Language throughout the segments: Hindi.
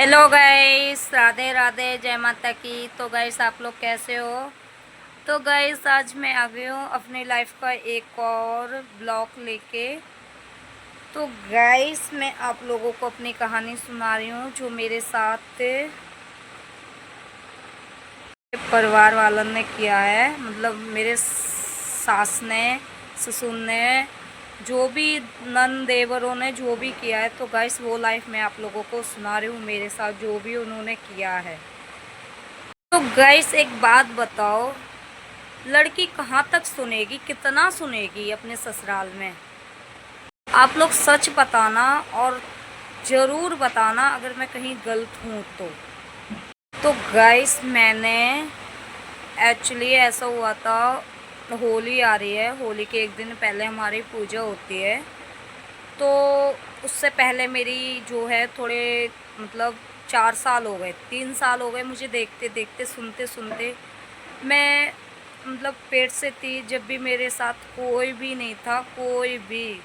हेलो गाइस, राधे राधे, जय माता की। तो गाइस आप लोग कैसे हो? तो गाइस आज मैं आ गई हूँ अपनी लाइफ का एक और ब्लॉग लेके। तो गाइस मैं आप लोगों को अपनी कहानी सुना रही हूँ जो मेरे साथ परिवार वालों ने किया है। मतलब मेरे सास ने, ससुर ने, जो भी नन देवरों ने जो भी किया है। तो गाइस वो लाइफ मैं आप लोगों को सुना रही हूँ, मेरे साथ जो भी उन्होंने किया है। तो गाइस एक बात बताओ, लड़की कहाँ तक सुनेगी, कितना सुनेगी अपने ससुराल में? आप लोग सच बताना और ज़रूर बताना अगर मैं कहीं गलत हूँ तो गाइस मैंने एक्चुअली ऐसा हुआ था, होली आ रही है, होली के एक दिन पहले हमारी पूजा होती है। तो उससे पहले मेरी जो है थोड़े मतलब 4 साल हो गए, 3 साल हो गए मुझे देखते देखते, सुनते सुनते। मैं मतलब पेट से थी जब भी मेरे साथ कोई भी नहीं था, कोई भी।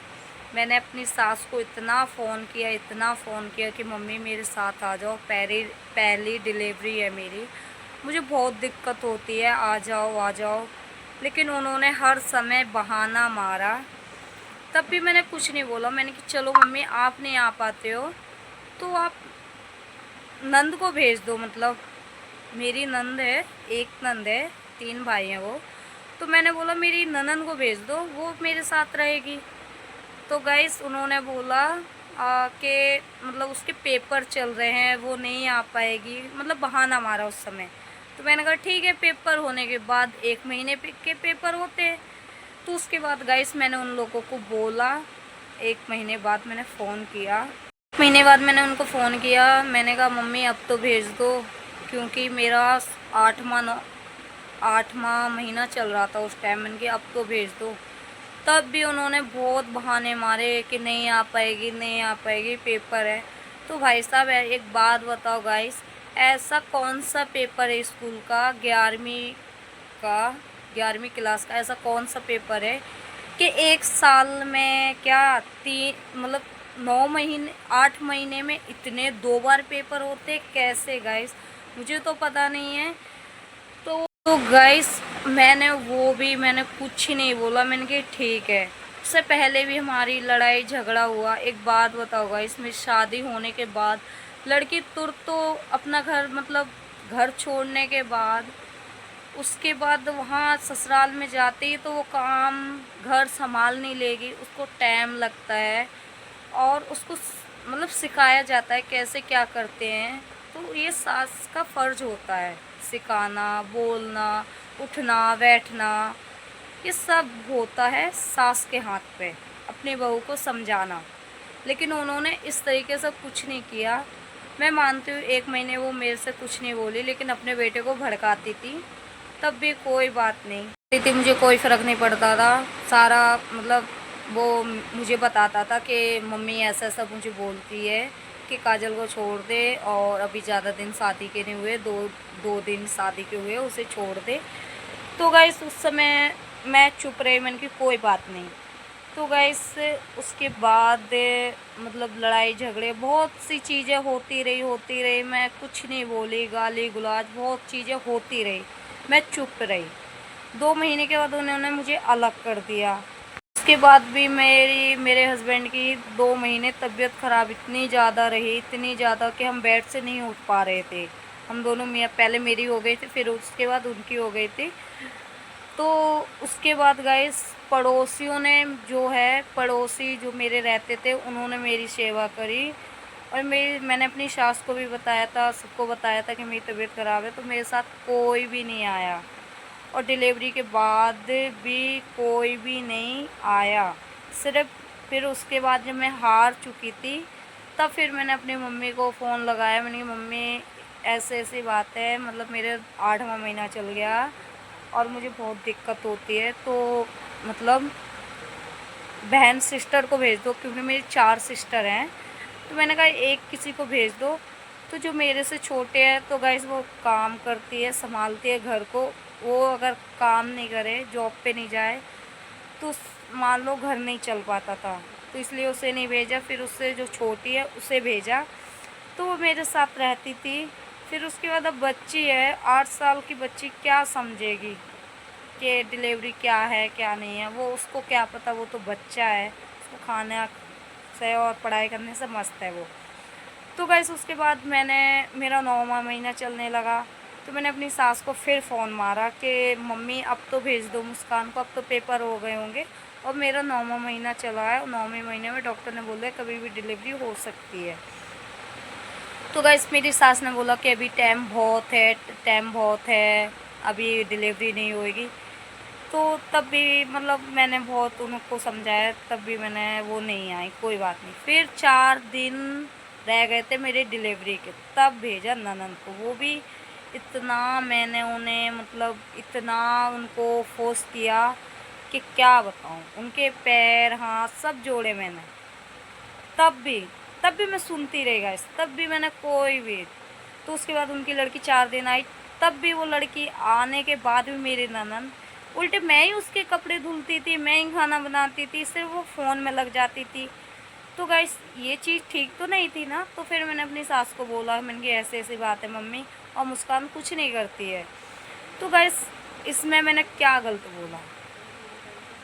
मैंने अपनी सास को इतना फ़ोन किया, इतना फ़ोन किया कि मम्मी मेरे साथ आ जाओ, पहली पहली डिलीवरी है मेरी, मुझे बहुत दिक्कत होती है, आ जाओ आ जाओ। लेकिन उन्होंने हर समय बहाना मारा। तब भी मैंने कुछ नहीं बोला। मैंने कि चलो मम्मी आप नहीं आ पाते हो तो आप नंद को भेज दो। मतलब मेरी नंद है, एक नंद है, 3 भाई हैं वो। तो मैंने बोला मेरी ननन को भेज दो, वो मेरे साथ रहेगी। तो गाइस उन्होंने बोला कि मतलब उसके पेपर चल रहे हैं, वो नहीं आ पाएगी, मतलब बहाना मारा उस समय। तो मैंने कहा ठीक है, पेपर होने के बाद 1 महीने के पेपर होते हैं। तो उसके बाद गाइस मैंने उन लोगों को बोला, 1 महीने बाद मैंने फ़ोन किया। 1 महीने बाद मैंने उनको फ़ोन किया, मैंने कहा मम्मी अब तो भेज दो, क्योंकि मेरा 8वां महीना चल रहा था उस टाइम। मैंने कहा अब तो भेज दो। तब भी उन्होंने बहुत बहाने मारे कि नहीं आ पाएगी, नहीं आ पाएगी, पेपर है। तो भाई साहब एक बात बताओ गाइस, ऐसा कौन सा पेपर है स्कूल का, 11वीं का, 11वीं क्लास का, ऐसा कौन सा पेपर है कि 1 साल में क्या, तीन मतलब 9 महीने, 8 महीने में इतने 2 बार पेपर होते कैसे गाइस? मुझे तो पता नहीं है। तो गाइस मैंने कुछ ही नहीं बोला। मैंने कहा ठीक है। उससे पहले भी हमारी लड़ाई झगड़ा हुआ। एक बात बताओ गाइस, मेरी शादी होने के बाद लड़की तुरंत तो अपना घर, मतलब घर छोड़ने के बाद, उसके बाद वहाँ ससुराल में जाती है तो वो काम घर संभाल नहीं लेगी, उसको टाइम लगता है। और उसको मतलब सिखाया जाता है कैसे क्या करते हैं। तो ये सास का फ़र्ज होता है, सिखाना, बोलना, उठना बैठना, ये सब होता है सास के हाथ पे, अपनी बहू को समझाना। लेकिन उन्होंने इस तरीके से कुछ नहीं किया। मैं मानती हूँ 1 महीने वो मेरे से कुछ नहीं बोली, लेकिन अपने बेटे को भड़काती थी। तब भी कोई बात नहीं थी, मुझे कोई फ़र्क नहीं पड़ता था। सारा मतलब वो मुझे बताता था कि मम्मी ऐसा ऐसा मुझे बोलती है कि काजल को छोड़ दे, और अभी ज़्यादा दिन शादी के नहीं हुए, दो दो दिन शादी के हुए, उसे छोड़ दे। तो गाइस उस समय मैं चुप रही, मैंने की कोई बात नहीं। तो गाइस उसके बाद मतलब लड़ाई झगड़े, बहुत सी चीज़ें होती रही, मैं कुछ नहीं बोली, गाली गुलाज बहुत चीज़ें होती रही, मैं चुप रही। 2 महीने के बाद उन्होंने मुझे अलग कर दिया। उसके बाद भी मेरे हस्बैंड की 2 महीने तबीयत ख़राब इतनी ज़्यादा रही, इतनी ज़्यादा कि हम बेड से नहीं उठ पा रहे थे। हम दोनों मियाँ, पहले मेरी हो गई थी, फिर उसके बाद उनकी हो गई थी। तो उसके बाद गाइस पड़ोसियों ने, जो है पड़ोसी जो मेरे रहते थे, उन्होंने मेरी सेवा करी। और मैंने अपनी सास को भी बताया था, सबको बताया था कि मेरी तबीयत ख़राब है, तो मेरे साथ कोई भी नहीं आया। और डिलीवरी के बाद भी कोई भी नहीं आया। सिर्फ फिर उसके बाद जब मैं हार चुकी थी, तब फिर मैंने अपनी मम्मी को फ़ोन लगाया। मैंने कहा मम्मी ऐसे ऐसी बात है, मतलब मेरे 8वां महीना चल गया और मुझे बहुत दिक्कत होती है, तो मतलब बहन सिस्टर को भेज दो, क्योंकि मेरी 4 सिस्टर हैं। तो मैंने कहा एक किसी को भेज दो। तो जो मेरे से छोटे हैं, तो गाइस वो काम करती है, संभालती है घर को। वो अगर काम नहीं करे, जॉब पे नहीं जाए, तो मान लो घर नहीं चल पाता था। तो इसलिए उसे नहीं भेजा, फिर उससे जो छोटी है उसे भेजा। तो वो मेरे साथ रहती थी। फिर उसके बाद अब बच्ची है, 8 साल की बच्ची क्या समझेगी कि डिलीवरी क्या है क्या नहीं है, वो उसको क्या पता, वो तो बच्चा है, उसको खाना से और पढ़ाई करने से मस्त है वो। तो गाइस उसके बाद मेरा 9वां महीना चलने लगा, तो मैंने अपनी सास को फिर फ़ोन मारा कि मम्मी अब तो भेज दो मुस्कान को, अब तो पेपर हो गए होंगे और मेरा 9वां महीना चला है और 9वें महीने में डॉक्टर ने बोला है कभी भी डिलीवरी हो सकती है। तो गाइस मेरी सास ने बोला कि अभी टाइम बहुत है, अभी डिलीवरी नहीं होएगी। तो तब भी मतलब मैंने बहुत उनको समझाया, तब भी मैंने वो नहीं आई, कोई बात नहीं। फिर 4 दिन रह गए थे मेरे डिलीवरी के, तब भेजा ननद को। वो भी इतना मैंने उन्हें मतलब इतना उनको फोर्स किया कि क्या बताऊँ, उनके पैर हाथ सब जोड़े मैंने। तब भी तब भी मैं सुनती रही गाइस, तब भी मैंने कोई भी। तो उसके बाद उनकी लड़की 4 दिन आई, तब भी वो लड़की आने के बाद भी मेरी ननद उल्टे मैं ही उसके कपड़े धुलती थी, मैं ही खाना बनाती थी, सिर्फ वो फ़ोन में लग जाती थी। तो गाइस ये चीज़ ठीक तो नहीं थी ना। तो फिर मैंने अपनी सास को बोला, मैंने कि ऐसे ऐसी बात है मम्मी, और मुस्कान कुछ नहीं करती है। तो गाइस इसमें मैंने क्या गलत बोला?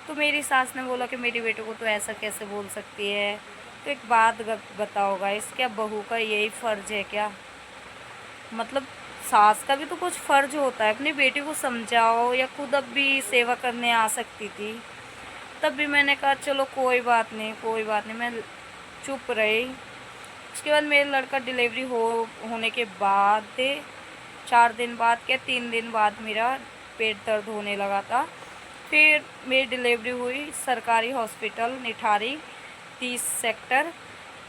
तो मेरी सास ने बोला कि मेरी बेटे को तो ऐसा कैसे बोल सकती है। तो एक बात बताओ गाइस, क्या बहू का यही फ़र्ज़ है क्या? मतलब सास का भी तो कुछ फ़र्ज़ होता है, अपनी बेटी को समझाओ, या खुद अब भी सेवा करने आ सकती थी। तब भी मैंने कहा चलो कोई बात नहीं, कोई बात नहीं, मैं चुप रही। उसके बाद मेरे लड़का डिलीवरी होने के बाद 4 दिन बाद क्या 3 दिन बाद मेरा पेट दर्द होने लगा था। फिर मेरी डिलीवरी हुई सरकारी हॉस्पिटल निठारी 30 सेक्टर।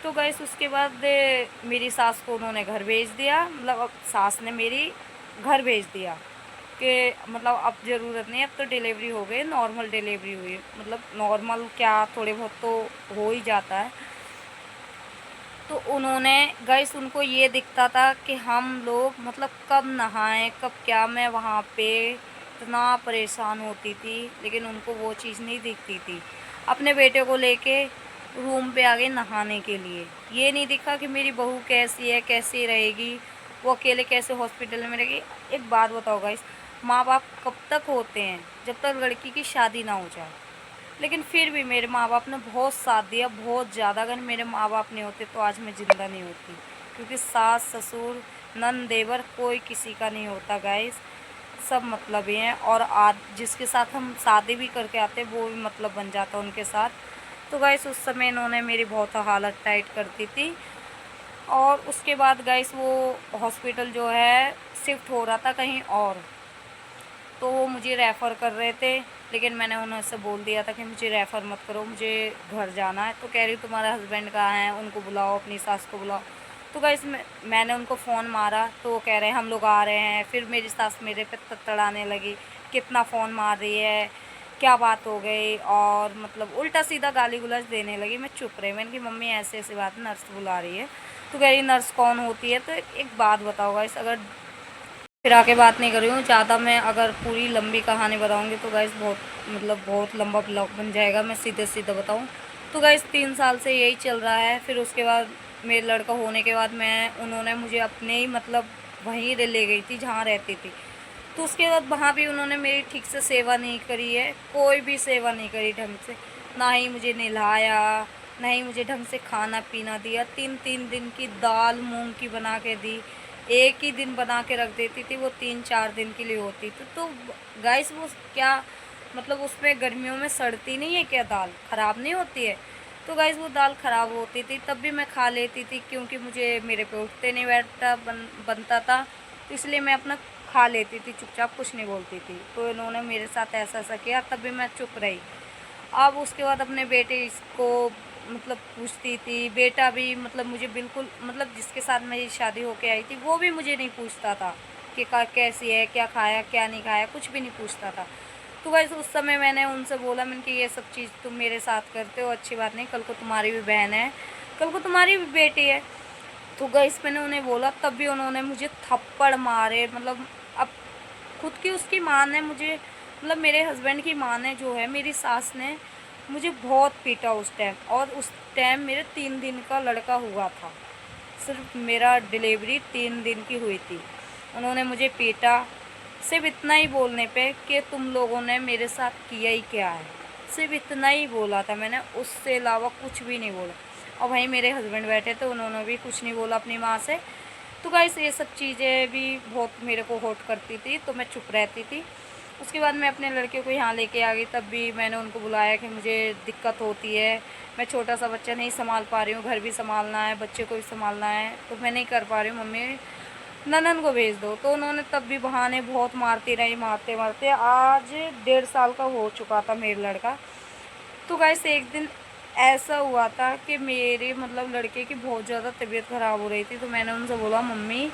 तो गाइस उसके बाद मेरी सास को उन्होंने घर भेज दिया, मतलब अब सास ने मेरी घर भेज दिया कि मतलब अब ज़रूरत नहीं, अब तो डिलीवरी हो गई, नॉर्मल डिलीवरी हुई। मतलब नॉर्मल क्या, थोड़े बहुत तो हो ही जाता है। तो उन्होंने गाइस उनको ये दिखता था कि हम लोग मतलब कब नहाएं कब क्या, मैं वहाँ पे इतना परेशान होती थी, लेकिन उनको वो चीज़ नहीं दिखती थी। अपने बेटे को लेके रूम पे आ गई नहाने के लिए, ये नहीं दिखा कि मेरी बहू कैसी है, कैसी रहेगी, वो अकेले कैसे हॉस्पिटल में रहेगी। एक बात बताओ गाइस, माँ बाप कब तक होते हैं? जब तक लड़की की शादी ना हो जाए। लेकिन फिर भी मेरे माँ बाप ने बहुत साथ दिया, बहुत ज़्यादा। अगर मेरे माँ बाप नहीं होते तो आज मैं ज़िंदा नहीं होती, क्योंकि सास ससुर नंद देवर कोई किसी का नहीं होता गाइस, सब मतलबी हैं। और आज जिसके साथ हम शादी भी करके आते हैं वो भी मतलब बन जाता उनके साथ। तो गाइस उस समय इन्होंने मेरी बहुत हालत टाइट कर दी थी। और उसके बाद गाइस वो हॉस्पिटल जो है शिफ्ट हो रहा था कहीं और, तो वो मुझे रेफ़र कर रहे थे, लेकिन मैंने उन्हें से बोल दिया था कि मुझे रेफ़र मत करो, मुझे घर जाना है। तो कह रही तुम्हारे हस्बैंड कहाँ हैं, उनको बुलाओ, अपनी सास को बुलाओ। तो गाइस मैंने उनको फ़ोन मारा तो वो कह रहे हैं हम लोग आ रहे हैं। फिर मेरी सास मेरे पे तड़ाने लगी, कितना फ़ोन मार रही है, क्या बात हो गई, और मतलब उल्टा सीधा गाली गलौज देने लगी। मैं चुप रही, मैंने कहा मम्मी ऐसे ऐसी बात, नर्स बुला रही है। तो कह रही नर्स कौन होती है? तो एक बात बताओ गाइस, अगर फिर आके बात नहीं कर रही हूँ ज़्यादा, मैं अगर पूरी लंबी कहानी बताऊँगी तो गाइस बहुत मतलब बहुत लंबा ब्लॉग बन जाएगा। मैं सीधे सीधे बताऊँ तो गाइस 3 साल से यही चल रहा है। फिर उसके बाद मेरे लड़का होने के बाद उन्होंने मुझे अपने ही मतलब वहीं ले गई थी जहाँ रहती थी। तो उसके बाद वहाँ भी उन्होंने मेरी ठीक से सेवा नहीं करी है, कोई भी सेवा नहीं करी ढंग से। ना ही मुझे नहलाया, ना ही मुझे ढंग से खाना पीना दिया। 3-3 दिन की दाल मूंग की बना के दी, एक ही दिन बना के रख देती थी, वो 3-4 दिन के लिए होती थी। तो गाइस वो क्या मतलब उसमें गर्मियों में सड़ती नहीं है क्या, दाल ख़राब नहीं होती है? तो गाइस वो दाल ख़राब होती थी तब भी मैं खा लेती थी, क्योंकि मुझे मेरे पे उठते नहीं बैठता बनता था, तो इसलिए मैं अपना खा लेती थी चुपचाप, कुछ नहीं बोलती थी। तो इन्होंने मेरे साथ ऐसा ऐसा किया, तब भी मैं चुप रही। अब उसके बाद अपने बेटे इसको मतलब पूछती थी, बेटा भी मतलब मुझे बिल्कुल मतलब जिसके साथ मेरी शादी होके आई थी वो भी मुझे नहीं पूछता था कि कैसी है, क्या खाया क्या नहीं खाया, कुछ भी नहीं पूछता था। तो वैसे उस समय मैंने उनसे बोला, मैंने कि ये सब चीज़ तुम मेरे साथ करते हो अच्छी बात नहीं, कल को तुम्हारी भी बहन है, कल को तुम्हारी भी बेटी है। तो गाइस मैंने उन्हें बोला, तब भी उन्होंने मुझे थप्पड़ मारे। मतलब अब खुद की उसकी माँ ने मुझे मतलब मेरे हस्बैंड की माँ ने जो है मेरी सास ने मुझे बहुत पीटा उस टाइम। और उस टाइम मेरे 3 दिन का लड़का हुआ था, सिर्फ मेरा डिलीवरी 3 दिन की हुई थी, उन्होंने मुझे पीटा। सिर्फ इतना ही बोलने पे कि तुम लोगों ने मेरे साथ किया ही क्या है, सिर्फ इतना ही बोला था मैंने, उससे अलावा कुछ भी नहीं बोला। और वहीं मेरे हस्बैंड बैठे थे, उन्होंने भी कुछ नहीं बोला अपनी माँ से। तो गाइस ये सब चीज़ें भी बहुत मेरे को हर्ट करती थी, तो मैं चुप रहती थी। उसके बाद मैं अपने लड़के को यहाँ लेके आ गई, तब भी मैंने उनको बुलाया कि मुझे दिक्कत होती है, मैं छोटा सा बच्चा नहीं संभाल पा रही हूँ, घर भी संभालना है, बच्चे को भी संभालना है, तो मैं नहीं कर पा रही हूँ, मम्मी ननन को भेज दो। तो उन्होंने तब भी बहाने बहुत मारती रही, मारते मारते आज 1.5 साल का हो चुका था मेरा लड़का। तो गाइस एक दिन ऐसा हुआ था कि मेरे मतलब लड़के की बहुत ज़्यादा तबीयत ख़राब हो रही थी, तो मैंने उनसे बोला मम्मी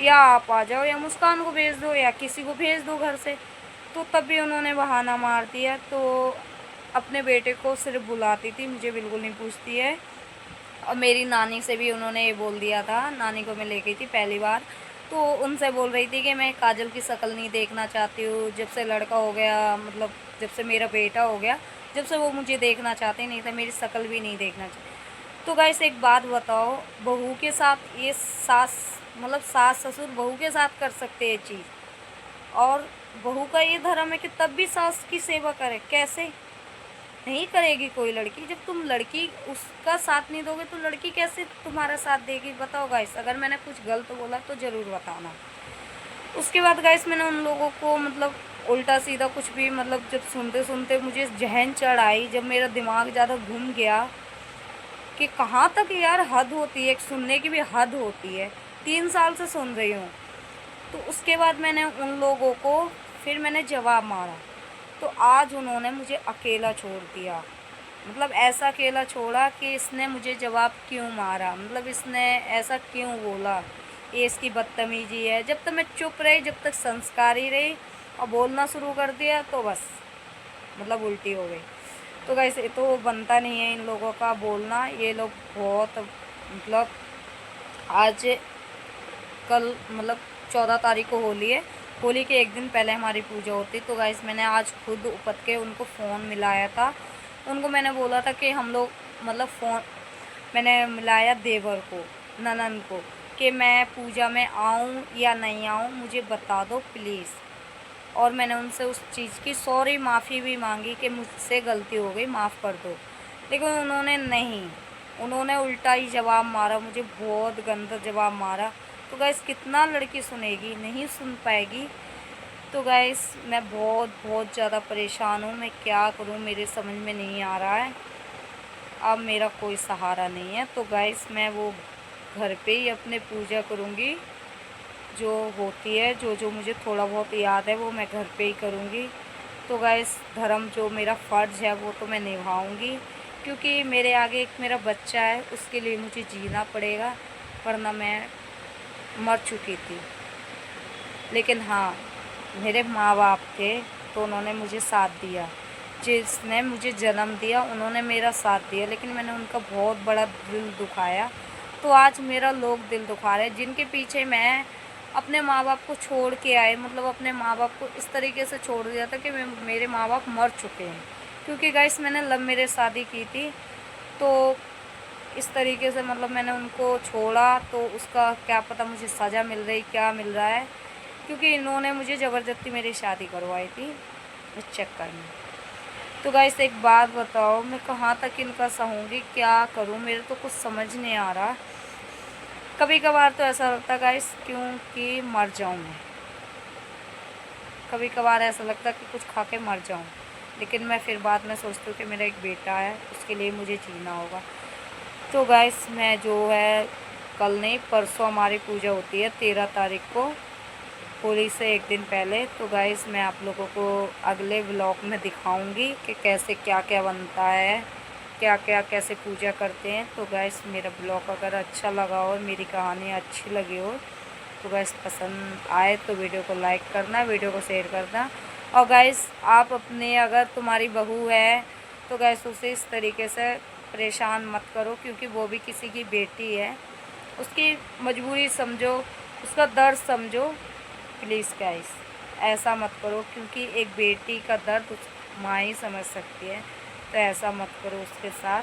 या आप आ जाओ या मुस्कान को भेज दो या किसी को भेज दो घर से। तो तब भी उन्होंने बहाना मार दिया। तो अपने बेटे को सिर्फ बुलाती थी, मुझे बिल्कुल नहीं पूछती है। और मेरी नानी से भी उन्होंने ये बोल दिया था, नानी को मैं ले गई थी पहली बार, तो उनसे बोल रही थी कि मैं काजल की शक्ल नहीं देखना चाहती हूँ, जब से लड़का हो गया, मतलब जब से मेरा बेटा हो गया, जब से वो मुझे देखना चाहते नहीं था, मेरी शक्ल भी नहीं देखना चाहते। तो गाइस एक बात बताओ, बहू के साथ ये सास मतलब सास ससुर बहू के साथ कर सकते हैं चीज़, और बहू का ये धर्म है कि तब भी सास की सेवा करे, कैसे नहीं करेगी कोई लड़की? जब तुम लड़की उसका साथ नहीं दोगे तो लड़की कैसे तुम्हारा साथ देगी? बताओ गाइस, अगर मैंने कुछ गलत बोला तो ज़रूर बताना। उसके बाद गाइस मैंने उन लोगों को मतलब उल्टा सीधा कुछ भी मतलब जब सुनते सुनते मुझे जहन चढ़ आई, जब मेरा दिमाग ज़्यादा घूम गया कि कहाँ तक यार हद होती है, सुनने की भी हद होती है। 3 साल से सुन रही हूँ। तो उसके बाद मैंने उन लोगों को फिर मैंने जवाब मारा, तो आज उन्होंने मुझे अकेला छोड़ दिया। मतलब ऐसा अकेला छोड़ा कि इसने मुझे जवाब क्यों मारा, मतलब इसने ऐसा क्यों बोला, ये इसकी बदतमीजी है। जब तक मैं चुप रही, जब तक संस्कारी रही और बोलना शुरू कर दिया तो बस मतलब उल्टी हो गई। तो गाइस ये तो बनता नहीं है इन लोगों का बोलना। ये लोग बहुत मतलब आज कल मतलब 14 तारीख को होली है, होली के एक दिन पहले हमारी पूजा होती। तो गाइस मैंने आज खुद उपत के उनको फ़ोन मिलाया था। उनको मैंने बोला था कि हम लोग मतलब फ़ोन मैंने मिलाया देवर को, ननन को, कि मैं पूजा में आऊँ या नहीं आऊँ, मुझे बता दो प्लीज़। और मैंने उनसे उस चीज़ की सॉरी माफ़ी भी मांगी कि मुझसे गलती हो गई, माफ़ कर दो। लेकिन उन्होंने नहीं, उन्होंने उल्टा ही जवाब मारा, मुझे बहुत गंदा जवाब मारा। तो गाइस कितना लड़की सुनेगी, नहीं सुन पाएगी। तो गाइस मैं बहुत बहुत ज़्यादा परेशान हूँ, मैं क्या करूँ मेरे समझ में नहीं आ रहा है। अब मेरा कोई सहारा नहीं है। तो गाइस मैं वो घर पे ही अपने पूजा करूँगी, जो होती है, जो जो मुझे थोड़ा बहुत याद है वो मैं घर पे ही करूँगी। तो गाइस धर्म जो मेरा फ़र्ज़ है वो तो मैं निभाऊँगी, क्योंकि मेरे आगे एक मेरा बच्चा है, उसके लिए मुझे जीना पड़ेगा, वरना मैं मर चुकी थी। लेकिन हाँ, मेरे माँ बाप थे तो उन्होंने मुझे साथ दिया, जिसने मुझे जन्म दिया उन्होंने मेरा साथ दिया, लेकिन मैंने उनका बहुत बड़ा दिल दुखाया। तो आज मेरा लोग दिल दुखा रहे हैं, जिनके पीछे मैं अपने माँ बाप को छोड़ के आए, मतलब अपने माँ बाप को इस तरीके से छोड़ दिया था कि मेरे माँ बाप मर चुके हैं। क्योंकि गाइस मैंने लव मैरिज शादी की थी, तो इस तरीके से मतलब मैंने उनको छोड़ा, तो उसका क्या पता मुझे सज़ा मिल रही क्या मिल रहा है, क्योंकि इन्होंने मुझे ज़बरदस्ती मेरी शादी करवाई थी इस चक्कर में। तो गाइस एक बात बताओ, मैं कहाँ तक इनका सहूँगी, क्या करूँ, मेरे तो कुछ समझ नहीं आ रहा। कभी कभार तो ऐसा लगता है गाइस क्योंकि मर जाऊँ मैं, कभी कभार ऐसा लगता है कि कुछ खा के मर जाऊँ, लेकिन मैं फिर बाद में सोचती हूँ कि मेरा एक बेटा है, उसके लिए मुझे जीना होगा। तो गाइस मैं जो है कल नहीं परसों हमारी पूजा होती है 13 तारीख को, होली से एक दिन पहले। तो गाइस मैं आप लोगों को अगले व्लॉग में दिखाऊंगी कि कैसे क्या क्या बनता है, क्या क्या कैसे पूजा करते हैं। तो गाइस मेरा ब्लॉग अगर अच्छा लगा हो, मेरी कहानी अच्छी लगी हो, तो गाइस पसंद आए तो वीडियो को लाइक करना, वीडियो को शेयर करना। और गाइस आप अपने अगर तुम्हारी बहू है तो गाइस उसे इस तरीके से परेशान मत करो, क्योंकि वो भी किसी की बेटी है, उसकी मजबूरी समझो, उसका दर्द समझो। प्लीज़ गाइस ऐसा मत करो, क्योंकि एक बेटी का दर्द उस माँ ही समझ सकती है। तो ऐसा मत करो उसके साथ।